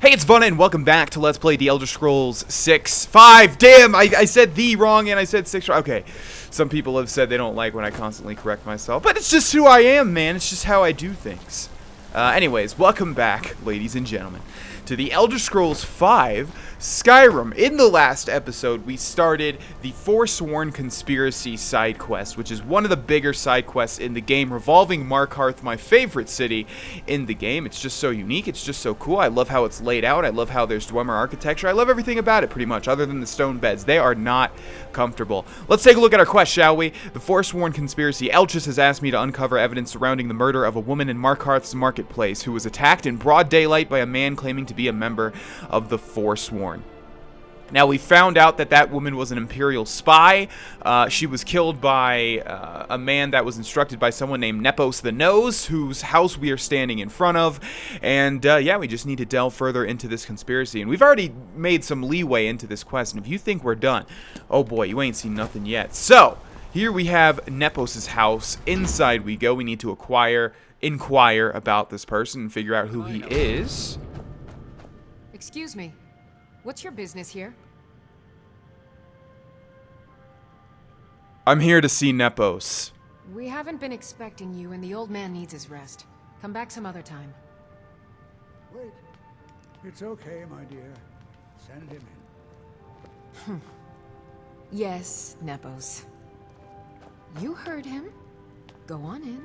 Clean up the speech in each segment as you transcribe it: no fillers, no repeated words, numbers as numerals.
Hey, it's Vana, and welcome back to Let's Play The Elder Scrolls 6. 5. Damn, I said the wrong, and I said 6. Okay, some people have said they don't like when I constantly correct myself, but it's just who I am, man. It's just how I do things. Anyways, welcome back, ladies and gentlemen, to The Elder Scrolls 5 Skyrim. In the last episode, we started the Forsworn Conspiracy side quest, which is one of the bigger side quests in the game, revolving Markarth, my favorite city in the game. It's just so unique. It's just so cool. I love how it's laid out. I love how there's Dwemer architecture. I love everything about it, pretty much, other than the stone beds. They are not comfortable. Let's take a look at our quest, shall we? The Forsworn Conspiracy. Elchis has asked me to uncover evidence surrounding the murder of a woman in Markarth's marketplace who was attacked in broad daylight by a man claiming to be a member of the Forsworn. Now, we found out that that woman was an Imperial spy. She was killed by a man that was instructed by someone named Nepos the Nose, whose house we are standing in front of. And, yeah, we just need to delve further into this conspiracy. And we've already made some leeway into this quest. And if you think we're done, oh boy, you ain't seen nothing yet. So, here we have Nepos' house. Inside we go. We need to inquire about this person and figure out who he is. Excuse me. What's your business here? I'm here to see Nepos. We haven't been expecting you, and the old man needs his rest. Come back some other time. Wait. It's okay, my dear. Send him in. Yes, Nepos. You heard him. Go on in.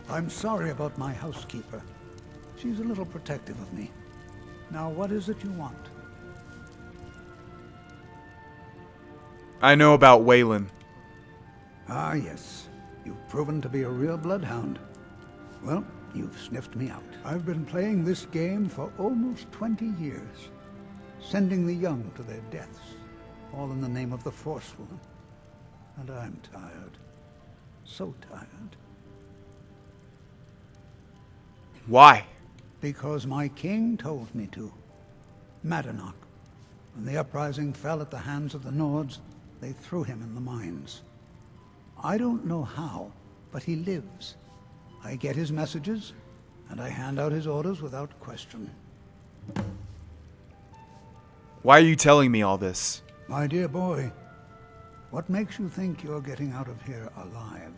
I'm sorry about my housekeeper. She's a little protective of me. Now, what is it you want? I know about Waylon. Ah, yes. You've proven to be a real bloodhound. Well, you've sniffed me out. I've been playing this game for almost 20 years, sending the young to their deaths, all in the name of the Forsworn. And I'm tired. So tired. Why? Because my king told me to. Madanach. When the uprising fell at the hands of the Nords, they threw him in the mines. I don't know how, but he lives. I get his messages, and I hand out his orders without question. Why are you telling me all this? My dear boy, what makes you think you're getting out of here alive?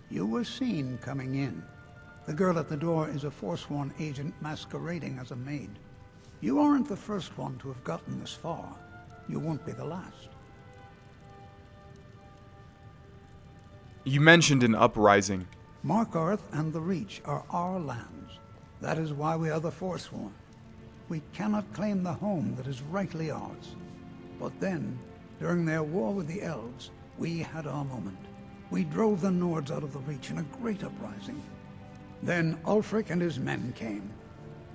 You were seen coming in. The girl at the door is a Forsworn agent masquerading as a maid. You aren't the first one to have gotten this far. You won't be the last. You mentioned an uprising. Markarth and the Reach are our lands. That is why we are the Forsworn. We cannot claim the home that is rightly ours. But then, during their war with the Elves, we had our moment. We drove the Nords out of the Reach in a great uprising. Then Ulfric and his men came.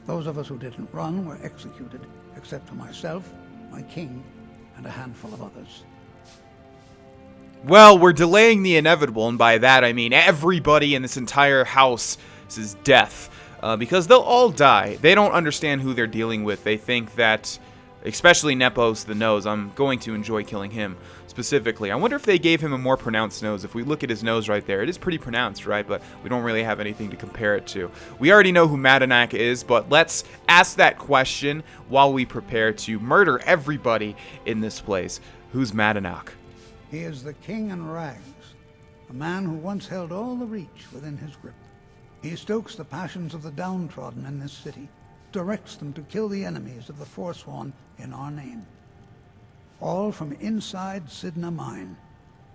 Those of us who didn't run were executed, except for myself, my king, and a handful of others. Well, we're delaying the inevitable, and by that I mean everybody in this entire house's death. Because they'll all die. They don't understand who they're dealing with. They think that, especially Nepos the Nose, I'm going to enjoy killing him specifically. I wonder if they gave him a more pronounced nose. If we look at his nose right there, it is pretty pronounced, right? But we don't really have anything to compare it to. We already know who Madanach is, but let's ask that question while we prepare to murder everybody in this place. Who's Madanach? He is the king in rags, a man who once held all the Reach within his grip. He stokes the passions of the downtrodden in this city, directs them to kill the enemies of the Forsworn in our name. All from inside Cidhna Mine,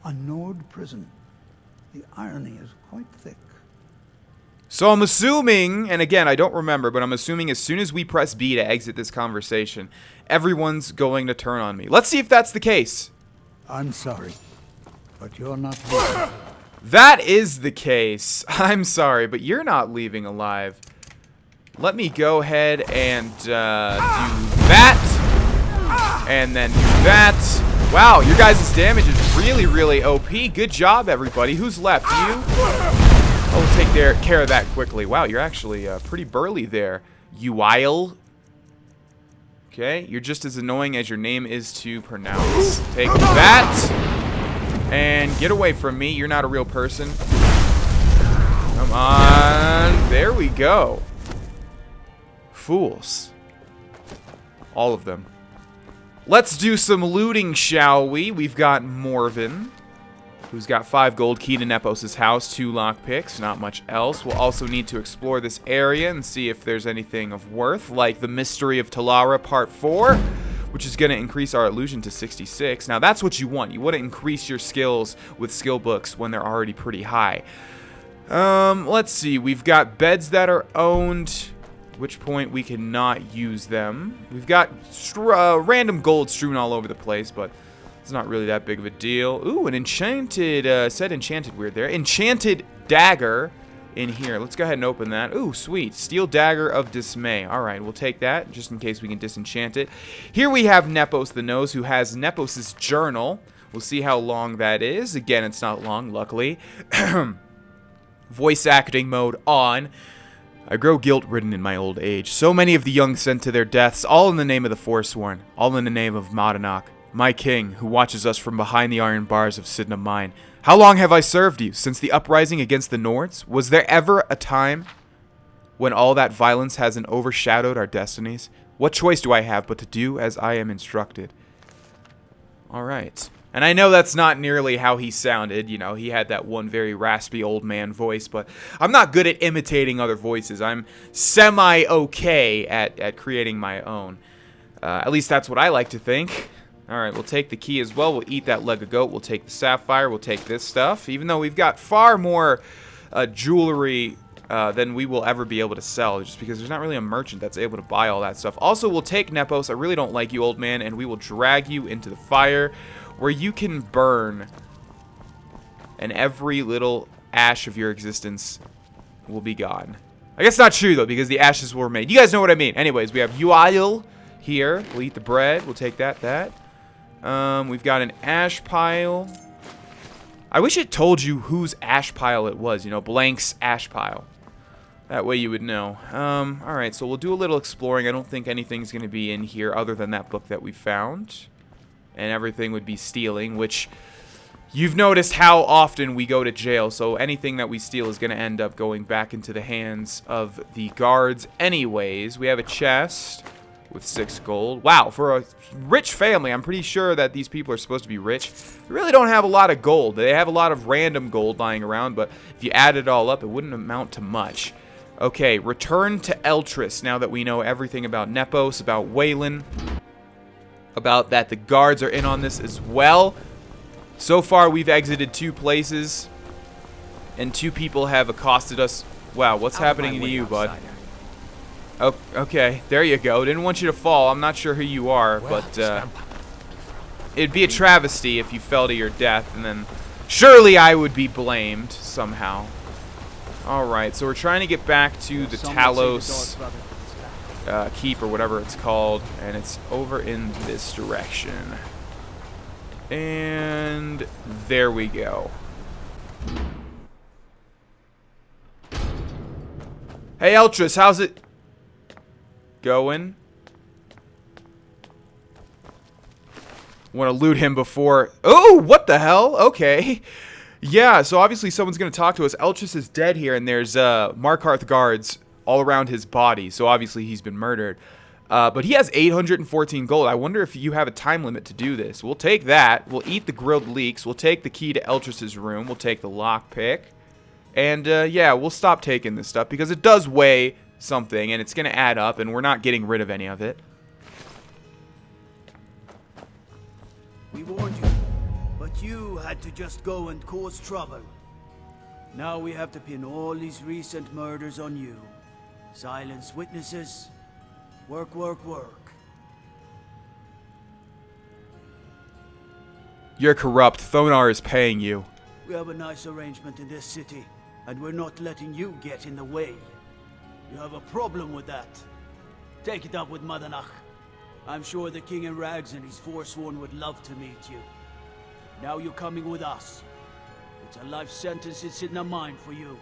a Nord prison. The irony is quite thick. So I'm assuming, and again, I don't remember, but I'm assuming as soon as we press B to exit this conversation, everyone's going to turn on me. Let's see if that's the case. I'm sorry, but you're not leaving. That is the case. I'm sorry, but you're not leaving alive. Let me go ahead and do that. And then do that. Wow, your guys' damage is really, really OP. Good job, everybody. Who's left? You? I'll take care of that quickly. Wow, you're actually pretty burly there. Uile. Okay, you're just as annoying as your name is to pronounce. Take that. And get away from me. You're not a real person. Come on. There we go. fools. All of them. Let's do some looting, shall we? We've got Morven, who's got 5 gold, key to Nepos' house, 2 lockpicks, not much else. We'll also need to explore this area and see if there's anything of worth, like the Mystery of Talara Part 4, which is going to increase our illusion to 66. Now, that's what you want. You want to increase your skills with skill books when they're already pretty high. Let's see. We've got beds that are owned, at which point we cannot use them. We've got random gold strewn all over the place, but it's not really that big of a deal. Ooh, an enchanted, said enchanted weird there. Enchanted dagger in here. Let's go ahead and open that. Ooh, sweet. Steel dagger of dismay. All right, we'll take that just in case we can disenchant it. Here we have Nepos the Nose, who has Nepos' journal. We'll see how long that is. Again, it's not long, luckily. Voice acting mode on. I grow guilt-ridden in my old age. So many of the young sent to their deaths, all in the name of the Forsworn, all in the name of Madanach, my king, who watches us from behind the iron bars of Cidhna Mine. How long have I served you? Since the uprising against the Nords? Was there ever a time when all that violence hasn't overshadowed our destinies? What choice do I have but to do as I am instructed? Alright. And I know that's not nearly how he sounded, you know, he had that one very raspy old man voice, but I'm not good at imitating other voices. I'm semi-okay at creating my own. At least that's what I like to think. Alright, we'll take the key as well. We'll eat that leg of goat. We'll take the sapphire. We'll take this stuff. Even though we've got far more jewelry than we will ever be able to sell, just because there's not really a merchant that's able to buy all that stuff. Also, we'll take Nepos. I really don't like you, old man, and we will drag you into the fire, where you can burn, and every little ash of your existence will be gone. I guess not true, though, because the ashes were made. You guys know what I mean. Anyways, we have Uail here. We'll eat the bread. We'll take that. We've got an ash pile. I wish it told you whose ash pile it was. You know, Blank's ash pile. That way you would know. Alright, so we'll do a little exploring. I don't think anything's going to be in here other than that book that we found. And everything would be stealing, which you've noticed how often we go to jail, so anything that we steal is going to end up going back into the hands of the guards anyways. We have a chest with 6 gold. Wow, for a rich family, I'm pretty sure that these people are supposed to be rich. They really don't have a lot of gold. They have a lot of random gold lying around, but if you add it all up, it wouldn't amount to much. Okay, return to Eltrys now that we know everything about Nepos, about Waylon, about that the guards are in on this as well. So far, we've exited 2 places, and 2 people have accosted us. Wow, what's happening to you, bud? Oh, okay, there you go. Didn't want you to fall. I'm not sure who you are, but it'd be a travesty if you fell to your death, and then surely I would be blamed somehow. Alright, so we're trying to get back to the Talos Keep or whatever it's called, and it's over in this direction. And there we go. Hey Eltrys, how's it going? Want to loot him before... Oh, what the hell? Okay. Yeah, so obviously someone's going to talk to us. Eltrys is dead here, and there's Markarth guards all around his body, so obviously he's been murdered. But he has 814 gold. I wonder if you have a time limit to do this. We'll take that. We'll eat the grilled leeks. We'll take the key to Eltrys' room. We'll take the lockpick. And, yeah, we'll stop taking this stuff because it does weigh something, and it's going to add up, and we're not getting rid of any of it. We warned you, but you had to just go and cause trouble. Now we have to pin all these recent murders on you. Silence witnesses. Work, work, work. You're corrupt. Thonar is paying you. We have a nice arrangement in this city, and we're not letting you get in the way. You have a problem with that. Take it up with Madanach. I'm sure the King in Rags and his Forsworn would love to meet you. Now you're coming with us. It's a life sentence in Cidhna Mine for you.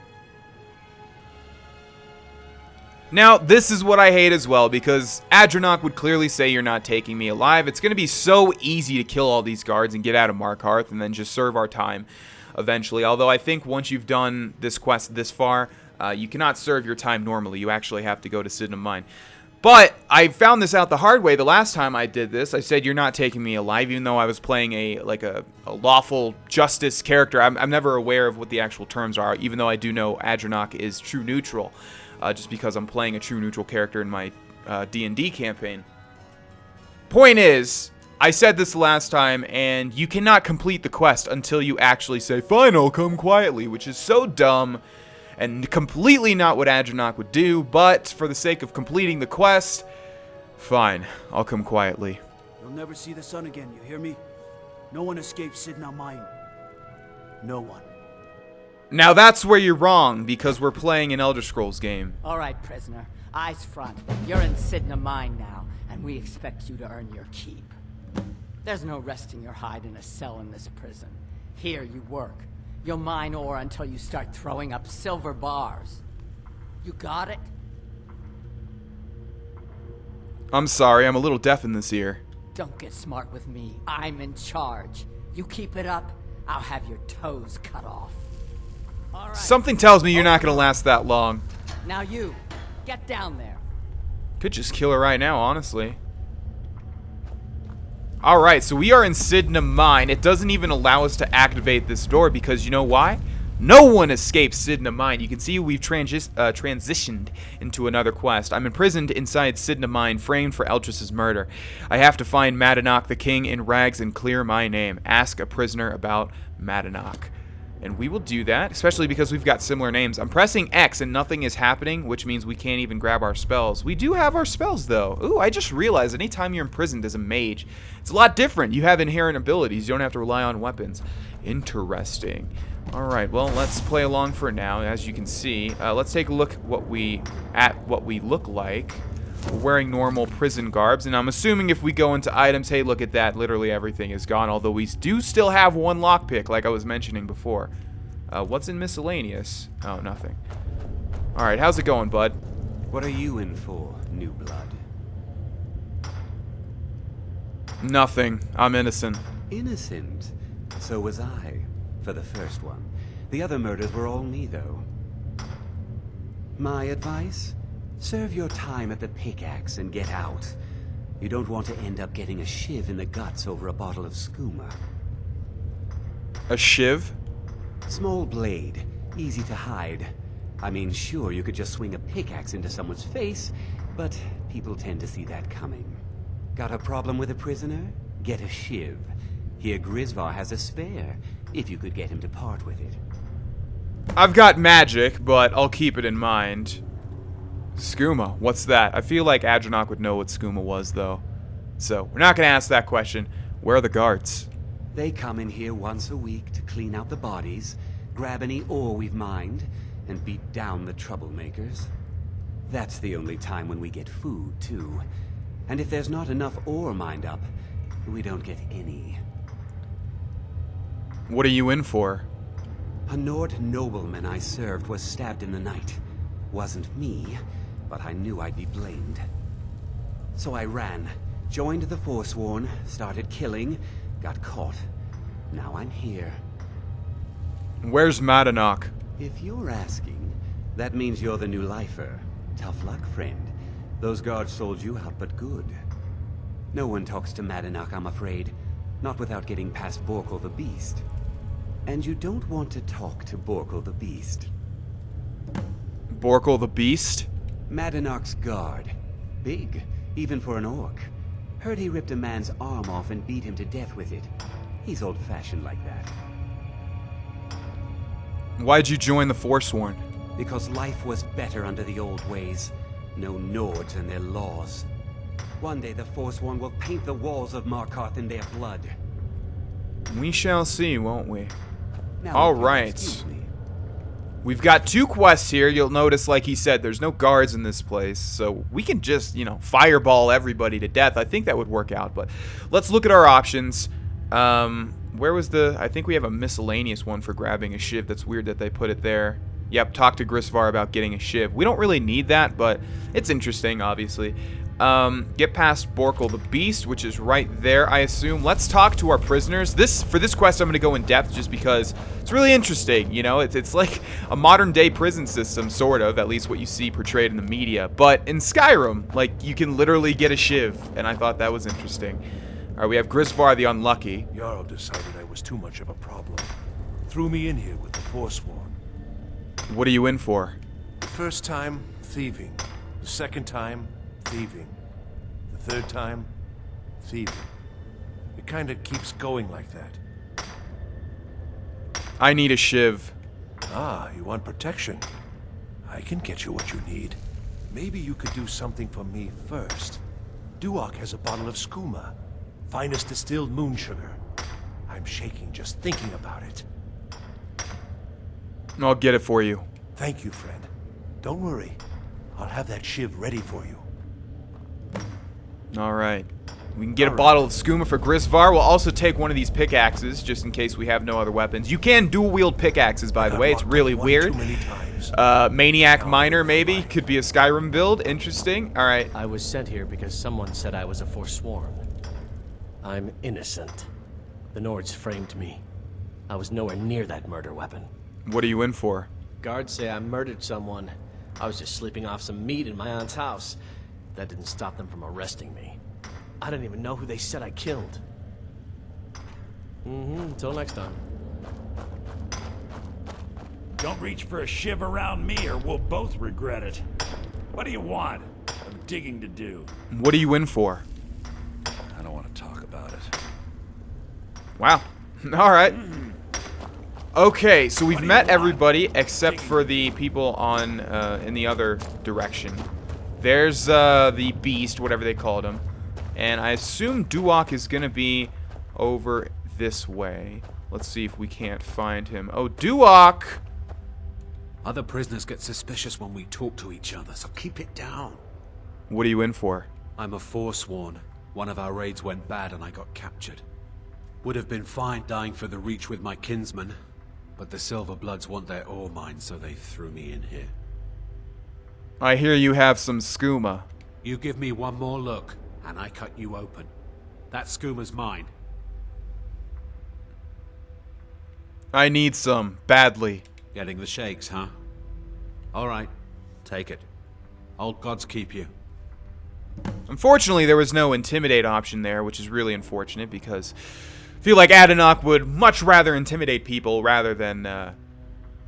Now, this is what I hate as well, because Adrenoch would clearly say you're not taking me alive. It's going to be so easy to kill all these guards and get out of Markarth and then just serve our time eventually. Although I think once you've done this quest this far, you cannot serve your time normally. You actually have to go to Cidhna Mine. But I found this out the hard way the last time I did this. I said, you're not taking me alive, even though I was playing a lawful justice character. I'm never aware of what the actual terms are, even though I do know Adrenoch is true neutral, just because I'm playing a true neutral character in my D&D campaign. Point is, I said this last time, and you cannot complete the quest until you actually say, fine, I'll come quietly, which is so dumb. And completely not what Adrenoch would do, but for the sake of completing the quest, fine, I'll come quietly. You'll never see the sun again, you hear me? No one escapes Cidhna Mine. No one. Now that's where you're wrong, because we're playing an Elder Scrolls game. All right, prisoner. Eyes front. You're in Cidhna Mine now, and we expect you to earn your keep. There's no resting your hide in a cell in this prison. Here you work. You'll mine ore until you start throwing up silver bars. You got it? I'm sorry, I'm a little deaf in this ear. Don't get smart with me. I'm in charge. You keep it up, I'll have your toes cut off. All right. Something tells me you're not going to last that long. Now you, get down there. Could just kill her right now, honestly. Alright, so we are in Cidhna Mine. It doesn't even allow us to activate this door because you know why? No one escapes Cidhna Mine. You can see we've transitioned into another quest. I'm imprisoned inside Cidhna Mine, framed for Eltrys's murder. I have to find Madanach, the king, in rags and clear my name. Ask a prisoner about Madanach. And we will do that, especially because we've got similar names. I'm pressing X and nothing is happening, which means we can't even grab our spells. We do have our spells, though. Ooh, I just realized anytime you're imprisoned as a mage, it's a lot different. You have inherent abilities. You don't have to rely on weapons. Interesting. All right, well, let's play along for now. As you can see, let's take a look at what we look like. We're wearing normal prison garbs, and I'm assuming if we go into items, hey, look at that, literally everything is gone, although we do still have one lockpick, like I was mentioning before. What's in miscellaneous? Oh, nothing. Alright, how's it going, bud? What are you in for, new blood? Nothing. I'm innocent. Innocent? So was I, for the first one. The other murders were all me, though. My advice? Serve your time at the pickaxe and get out. You don't want to end up getting a shiv in the guts over a bottle of skooma. A shiv? Small blade, easy to hide. I mean, sure, you could just swing a pickaxe into someone's face, but people tend to see that coming. Got a problem with a prisoner? Get a shiv. Here Grisvar has a spare, if you could get him to part with it. I've got magic, but I'll keep it in mind. Skooma, what's that? I feel like Adrenoch would know what skooma was, though. So, we're not going to ask that question. Where are the guards? They come in here once a week to clean out the bodies, grab any ore we've mined, and beat down the troublemakers. That's the only time when we get food, too. And if there's not enough ore mined up, we don't get any. What are you in for? A Nord nobleman I served was stabbed in the night. Wasn't me, but I knew I'd be blamed. So I ran, joined the Forsworn, started killing, got caught. Now I'm here. Where's Madanach? If you're asking, that means you're the new lifer. Tough luck, friend. Those guards sold you out, but good. No one talks to Madanach, I'm afraid. Not without getting past Borkul the Beast. And you don't want to talk to Borkul the Beast. Borkul the Beast? Madanach's guard. Big, even for an orc. Heard he ripped a man's arm off and beat him to death with it. He's old-fashioned like that. Why'd you join the Forsworn? Because life was better under the old ways. No Nords and their laws. One day the Forsworn will paint the walls of Markarth in their blood. We shall see, won't we? Now, All if you'll right. excuse me. We've got 2 quests here. You'll notice, like he said, there's no guards in this place. So we can just, fireball everybody to death. I think that would work out. But let's look at our options. Where was I think we have a miscellaneous one for grabbing a shiv. That's weird that they put it there. Yep, talk to Grisvar about getting a shiv. We don't really need that, but it's interesting, obviously. Get past Borkle the Beast, which is right there, I assume. Let's talk to our prisoners. For this quest, I'm going to go in depth just because it's really interesting, you know? It's like a modern-day prison system, sort of, at least what you see portrayed in the media. But in Skyrim, like, you can literally get a shiv, and I thought that was interesting. All right, we have Grisvar the Unlucky. Jarl decided I was too much of a problem. Threw me in here with the Forsworn. What are you in for? The first time, thieving. The second time, thieving. The third time, thieving. It kind of keeps going like that. I need a shiv. Ah, you want protection? I can get you what you need. Maybe you could do something for me first. Duak has a bottle of skooma. Finest distilled moon sugar. I'm shaking just thinking about it. I'll get it for you. Thank you, friend. Don't worry. I'll have that shiv ready for you. All right. We can get a bottle of skooma for Grisvar. We'll also take one of these pickaxes, just in case we have no other weapons. You can dual-wield pickaxes, by the way. It's really weird. Maniac Miner, maybe. Could be a Skyrim build. Interesting. All right. I was sent here because someone said I was a Forsworn. I'm innocent. The Nords framed me. I was nowhere near that murder weapon. What are you in for? Guards say I murdered someone. I was just sleeping off some meat in my aunt's house. That didn't stop them from arresting me. I didn't even know who they said I killed. Until next time. Don't reach for a shiv around me or we'll both regret it. What do you want? I'm digging to do. What are you in for? I don't want to talk about it. Wow. All right. Okay, so we've met everybody except for the people on in the other direction. There's the beast, whatever they called him. And I assume Duak is going to be over this way. Let's see if we can't find him. Oh, Duak! Other prisoners get suspicious when we talk to each other, so keep it down. What are you in for? I'm a Forsworn. One of our raids went bad and I got captured. Would have been fine dying for the Reach with my kinsmen, but the Silverbloods want their ore mine, so they threw me in here. I hear you have some skooma. You give me one more look, and I cut you open. That skooma's mine. I need some, badly. Getting the shakes, huh? Alright, take it. Old gods keep you. Unfortunately, there was no intimidate option there, which is really unfortunate because I feel like Adrenoch would much rather intimidate people rather than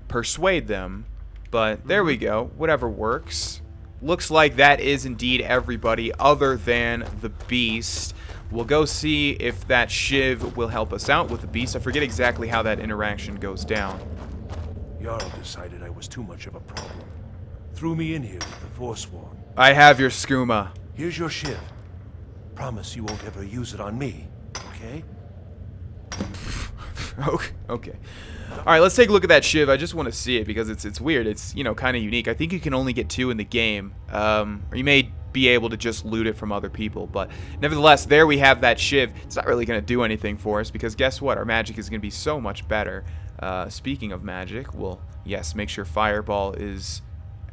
persuade them. But there we go. Whatever works. Looks like that is indeed everybody other than the beast. We'll go see if that shiv will help us out with the beast. I forget exactly how that interaction goes down. Jarl decided I was too much of a problem. Threw me in here with the Forsworn. I have your skooma. Here's your shiv. Promise you won't ever use it on me, okay? Okay. All right, let's take a look at that shiv. I just want to see it because it's weird. It's, you know, kind of unique. I think you can only get 2 in the game. Or you may be able to just loot it from other people. But nevertheless, there we have that shiv. It's not really going to do anything for us because guess what? Our magic is going to be so much better. Speaking of magic, we'll, yes, make sure Fireball is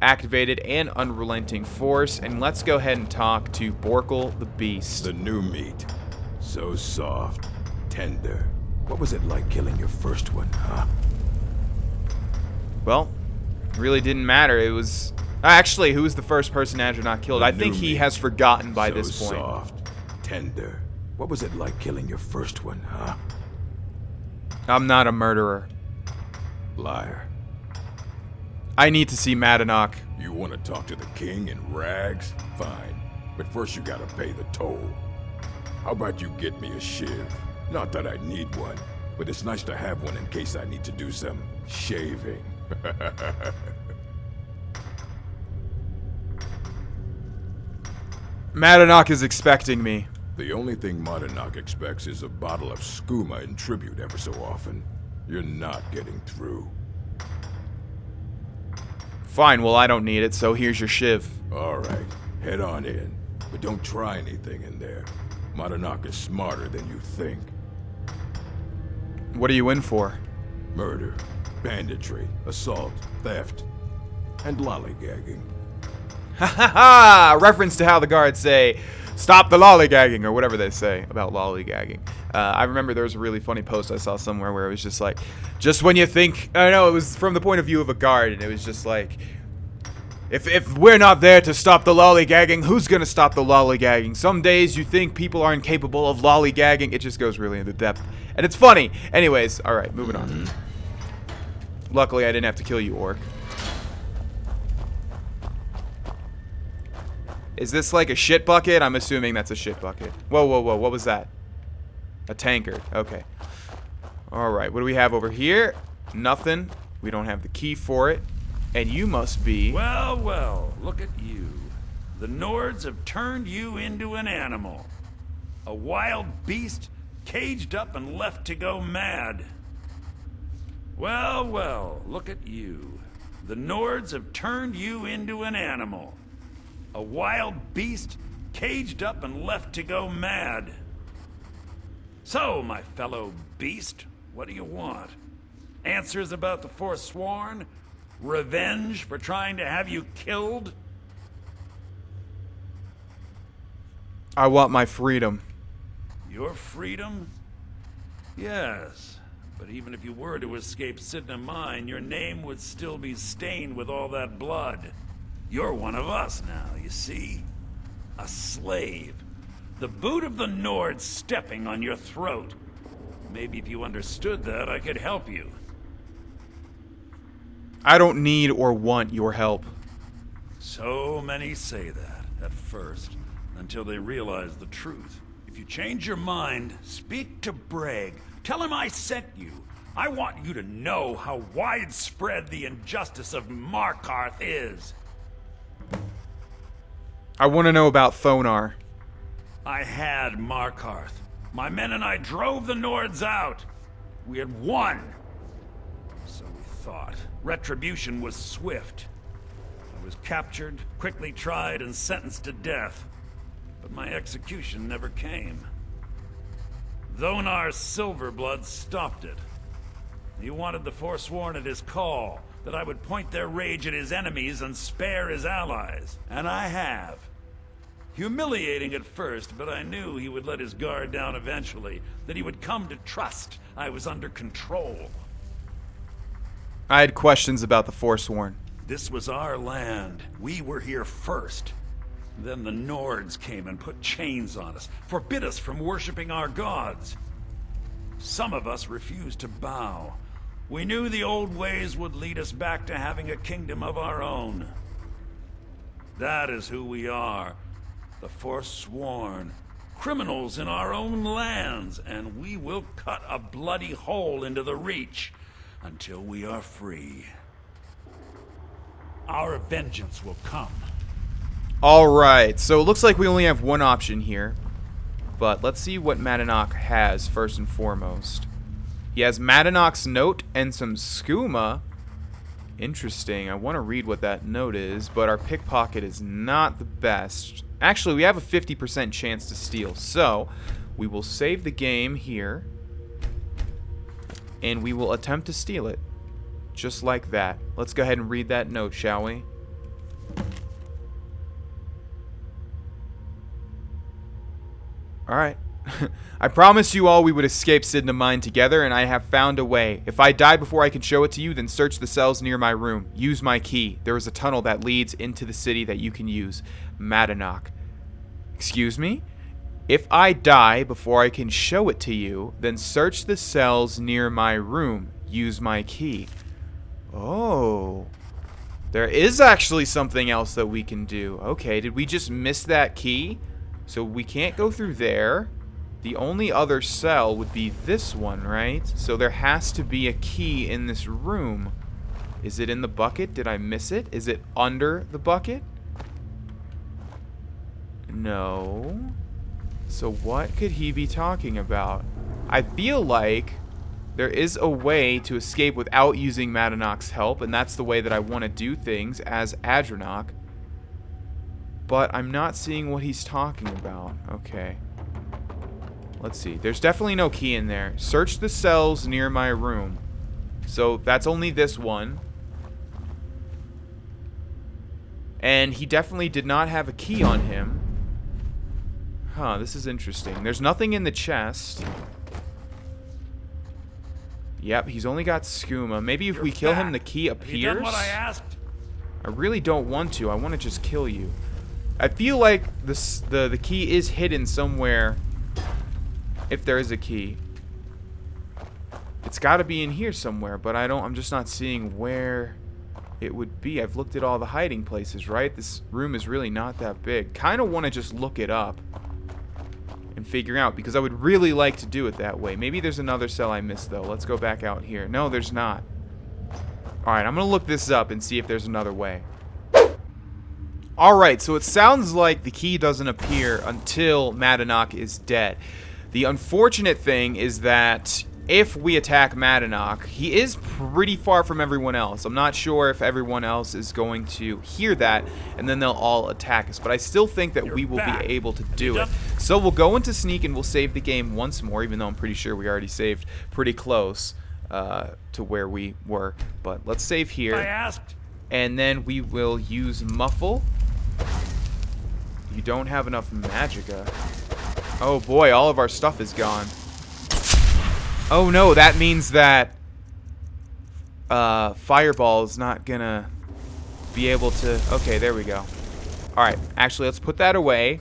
activated and Unrelenting Force. And let's go ahead and talk to Borkle the Beast. The new meat. So soft, tender. What was it like killing your first one, huh? Well, it really didn't matter. It was... Actually, who was the first person Adrenoch killed? I think he has forgotten by this point. So soft, tender. What was it like killing your first one, huh? I'm not a murderer. Liar. I need to see Madanach. You want to talk to the king in rags? Fine. But first you gotta pay the toll. How about you get me a shiv? Not that I need one, but it's nice to have one in case I need to do some shaving. Madanach is expecting me. The only thing Madanach expects is a bottle of skooma in tribute ever so often. You're not getting through. Fine, well I don't need it, so here's your shiv. Alright, head on in. But don't try anything in there. Madanach is smarter than you think. What are you in for? Murder, banditry, assault, theft, and lollygagging. Ha ha ha! Reference to how the guards say, "Stop the lollygagging," or whatever they say about lollygagging. I remember there was a really funny post I saw somewhere where it was just like, just when you think, I know it was from the point of view of a guard, and it was just like, if we're not there to stop the lollygagging, who's gonna stop the lollygagging? Some days you think people are incapable of lollygagging. It just goes really into depth, and it's funny. Anyways, all right, moving on. Luckily, I didn't have to kill you, orc. Is this like a shit bucket? I'm assuming that's a shit bucket. Whoa, whoa, whoa, what was that? A tankard, okay. Alright, what do we have over here? Nothing. We don't have the key for it. And you must be... Well, well, look at you. The Nords have turned you into an animal. A wild beast, caged up and left to go mad. Well, well, look at you. The Nords have turned you into an animal. A wild beast, caged up and left to go mad. So, my fellow beast, what do you want? Answers about the Forsworn? Revenge for trying to have you killed? I want my freedom. Your freedom? Yes. But even if you were to escape Cidhna Mine, your name would still be stained with all that blood. You're one of us now, you see? A slave. The boot of the Nord stepping on your throat. Maybe if you understood that, I could help you. I don't need or want your help. So many say that, at first, until they realize the truth. If you change your mind, speak to Breg. Tell him I sent you. I want you to know how widespread the injustice of Markarth is. I want to know about Thonar. I had Markarth. My men and I drove the Nords out. We had won. So we thought. Retribution was swift. I was captured, quickly tried, and sentenced to death. But my execution never came. Thonar's Silverblood stopped it. He wanted the Forsworn at his call, that I would point their rage at his enemies and spare his allies. And I have. Humiliating at first, but I knew he would let his guard down eventually, that he would come to trust I was under control. I had questions about the Forsworn. This was our land. We were here first. Then the Nords came and put chains on us, forbid us from worshipping our gods. Some of us refused to bow. We knew the old ways would lead us back to having a kingdom of our own. That is who we are. The Forsworn. Criminals in our own lands, and we will cut a bloody hole into the Reach until we are free. Our vengeance will come. Alright, so it looks like we only have one option here. But let's see what Madanach has first and foremost. He has Madanach's note and some skooma. Interesting. I want to read what that note is, but our pickpocket is not the best. Actually, we have a 50% chance to steal, so we will save the game here. And we will attempt to steal it. Just like that. Let's go ahead and read that note, shall we? Alright. I promised you all we would escape Cidhna Mine together, and I have found a way. If I die before I can show it to you, then search the cells near my room. Use my key. There is a tunnel that leads into the city that you can use. Madanach. Excuse me? If I die before I can show it to you, then search the cells near my room. Use my key. Oh. There is actually something else that we can do. Okay, did we just miss that key? So we can't go through there. The only other cell would be this one, right? So there has to be a key in this room. Is it in the bucket? Did I miss it? Is it under the bucket? No. So what could he be talking about? I feel like there is a way to escape without using Madanach's help, and that's the way that I want to do things as Adrenoch. But I'm not seeing what he's talking about. Okay. Let's see. There's definitely no key in there. Search the cells near my room. So that's only this one. And he definitely did not have a key on him. Huh, this is interesting. There's nothing in the chest. Yep, he's only got skooma. Maybe if we kill him, the key appears? Have you done what I asked? I really don't want to. I want to just kill you. I feel like the key is hidden somewhere. If there is a key. It's got to be in here somewhere, but I'm just not seeing where it would be. I've looked at all the hiding places, right? This room is really not that big. Kind of want to just look it up and figure out, because I would really like to do it that way. Maybe there's another cell I missed, though. Let's go back out here. No, there's not. Alright, I'm going to look this up and see if there's another way. Alright, so it sounds like the key doesn't appear until Madanach is dead. The unfortunate thing is that if we attack Madanach, he is pretty far from everyone else. I'm not sure if everyone else is going to hear that, and then they'll all attack us. But I still think that we will be able to do it. So we'll go into sneak and we'll save the game once more, even though I'm pretty sure we already saved pretty close to where we were. But let's save here. I asked. And then we will use Muffle. You don't have enough magicka. Oh boy, all of our stuff is gone. Oh no, that means that Fireball's not gonna be able to... Okay, there we go. Alright, actually, let's put that away.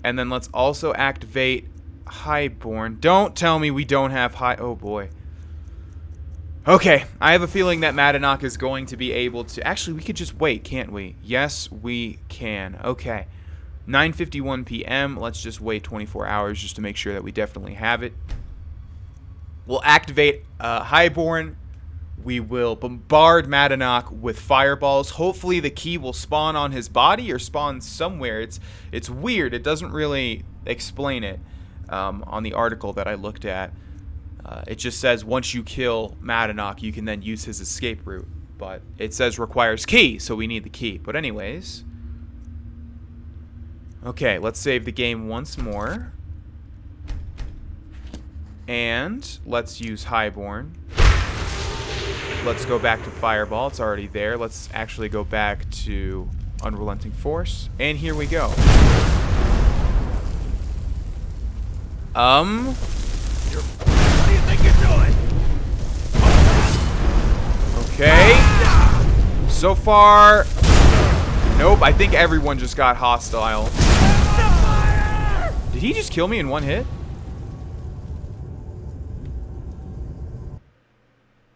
And then let's also activate Highborn. Don't tell me we don't have High... Oh boy. Okay, I have a feeling that Madanach is going to be able to... Actually, we could just wait, can't we? Yes, we can. Okay. 9:51 p.m. Let's just wait 24 hours just to make sure that we definitely have it. We'll activate Highborn. We will bombard Madanach with fireballs. Hopefully the key will spawn on his body or spawn somewhere. It's weird. It doesn't really explain it on the article that I looked at. It just says once you kill Madanach, you can then use his escape route. But it says requires key, so we need the key. But anyways. Okay, let's save the game once more. And let's use Highborn. Let's go back to Fireball. It's already there. Let's actually go back to Unrelenting Force. And here we go. What do you think you're doing? Okay. So far... Nope, I think everyone just got hostile. Did he just kill me in one hit?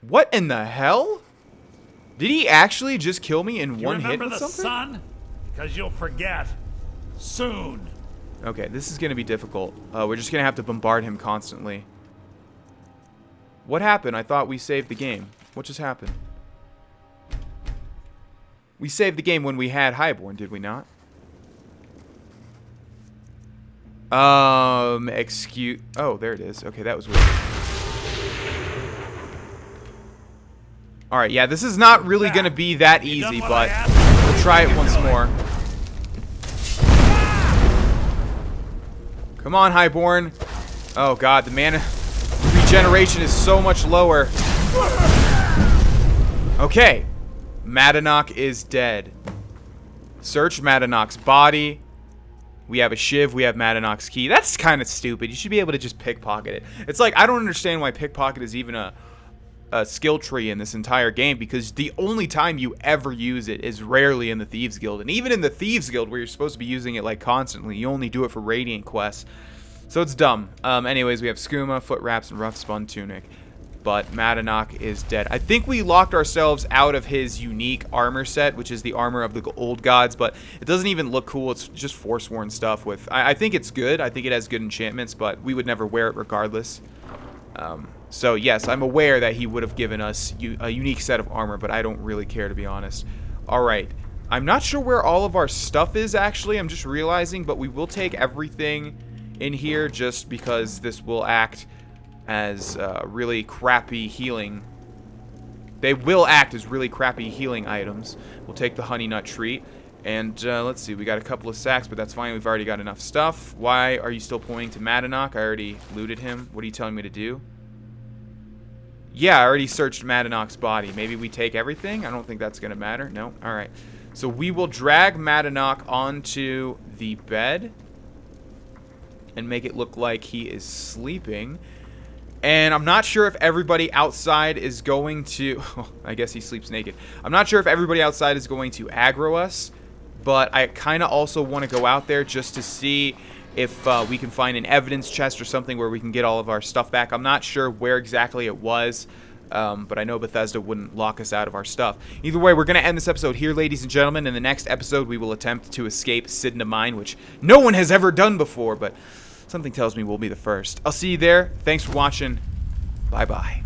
What in the hell? Did he actually just kill me in one hit with something? Remember the sun? Because you'll forget. Soon. Okay, this is going to be difficult. We're just going to have to bombard him constantly. What happened? I thought we saved the game. What just happened? We saved the game when we had Highborn, did we not? Excuse... Oh, there it is. Okay, that was weird. Alright, yeah, this is not really going to be that easy, but we'll try it once more. Come on, Highborn. Oh, God, the mana regeneration is so much lower. Okay. Madanach is dead. Search Madanach's body. We have a shiv. We have Madanach's key. That's kind of stupid. You should be able to just pickpocket it. It's like, I don't understand why pickpocket is even a skill tree in this entire game, because the only time you ever use it is rarely in the Thieves Guild. And even in the Thieves Guild, where you're supposed to be using it like constantly, you only do it for Radiant quests. So it's dumb. Anyways, we have skooma, foot wraps, and rough spun tunic. But Madanach is dead. I think we locked ourselves out of his unique armor set, which is the armor of the old gods, but it doesn't even look cool. It's just Forsworn stuff with... I think it's good. I think it has good enchantments, but we would never wear it regardless. So yes, I'm aware that he would have given us a unique set of armor, but I don't really care, to be honest. Alright. I'm not sure where all of our stuff is, actually. I'm just realizing, but we will take everything in here just because this will act as really crappy healing. They will act as really crappy healing items. We'll take the honey nut treat. And let's see, we got a couple of sacks, but that's fine. We've already got enough stuff. Why are you still pointing to Madanach? I already looted him. What are you telling me to do? Yeah, I already searched Madanach's body. Maybe we take everything? I don't think that's going to matter. No? Alright. So we will drag Madanach onto the bed and make it look like he is sleeping. And I'm not sure if everybody outside is going to... I guess he sleeps naked. I'm not sure if everybody outside is going to aggro us, but I kind of also want to go out there just to see if we can find an evidence chest or something where we can get all of our stuff back. I'm not sure where exactly it was, but I know Bethesda wouldn't lock us out of our stuff. Either way, we're going to end this episode here, ladies and gentlemen. In the next episode, we will attempt to escape Cidhna Mine, which no one has ever done before, but something tells me we'll be the first. I'll see you there. Thanks for watching. Bye-bye.